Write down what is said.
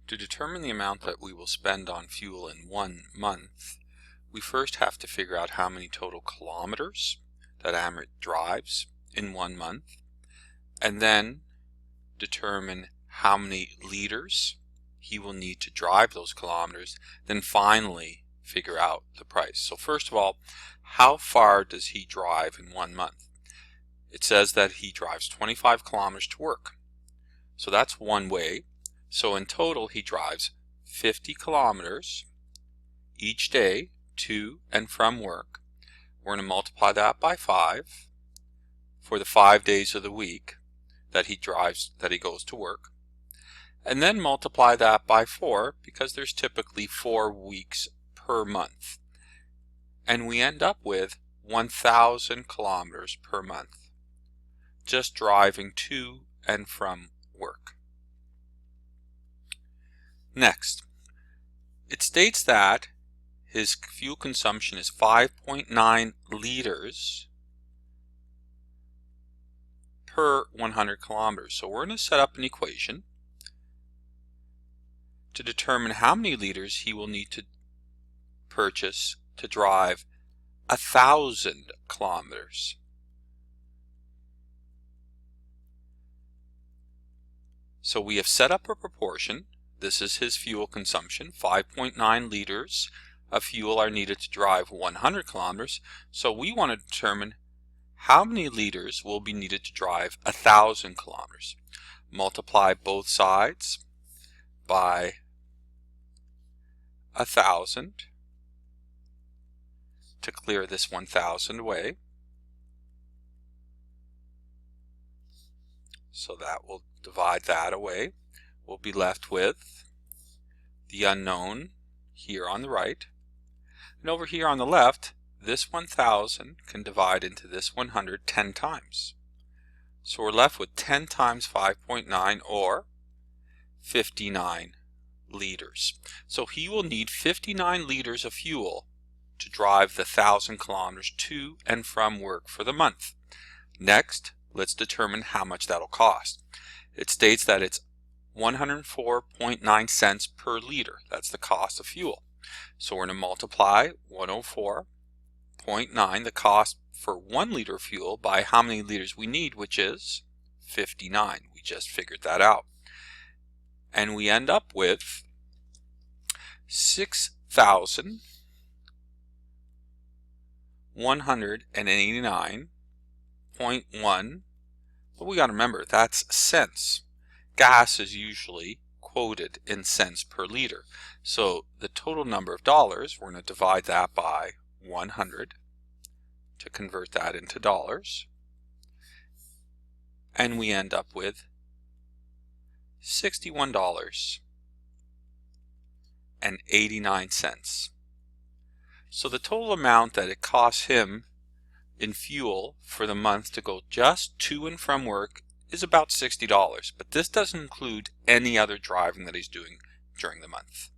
To determine the amount that we will spend on fuel in 1 month, we first have to figure out how many total kilometers that Amrit drives in 1 month, and then determine how many liters he will need to drive those kilometers, then finally figure out the price. So first of all, how far does he drive in 1 month? It says that he drives 25 kilometers to work. So that's one way. So in total he drives 50 kilometers each day to and from work. We're going to multiply that by 5 for the 5 days of the week that he goes to work. And then multiply that by 4 because there's typically 4 weeks per month. And we end up with 1,000 kilometers per month just driving to and from work. Next, it states that his fuel consumption is 5.9 liters per 100 kilometers. So we're going to set up an equation to determine how many liters he will need to purchase to drive 1,000 kilometers. So we have set up a proportion. This is his fuel consumption. 5.9 liters of fuel are needed to drive 100 kilometers. So we want to determine how many liters will be needed to drive 1,000 kilometers. Multiply both sides by 1,000 to clear this 1,000 away. So that will divide that away. We'll be left with the unknown here on the right. And over here on the left, this 1,000 can divide into this 100 10 times. So we're left with 10 times 5.9 or 59 liters. So he will need 59 liters of fuel to drive the 1,000 kilometers to and from work for the month. Next, let's determine how much that'll cost. It states that it's 104.9 cents per liter. That's the cost of fuel. So we're going to multiply 104.9, the cost for 1 liter of fuel, by how many liters we need, which is 59. We just figured that out. And we end up with 6,189.1. But we got to remember, that's cents. Gas is usually quoted in cents per liter. So the total number of dollars, we're going to divide that by 100 to convert that into dollars. And we end up with $61.89. So the total amount that it costs him in fuel for the month to go just to and from work is about $60, but this doesn't include any other driving that he's doing during the month.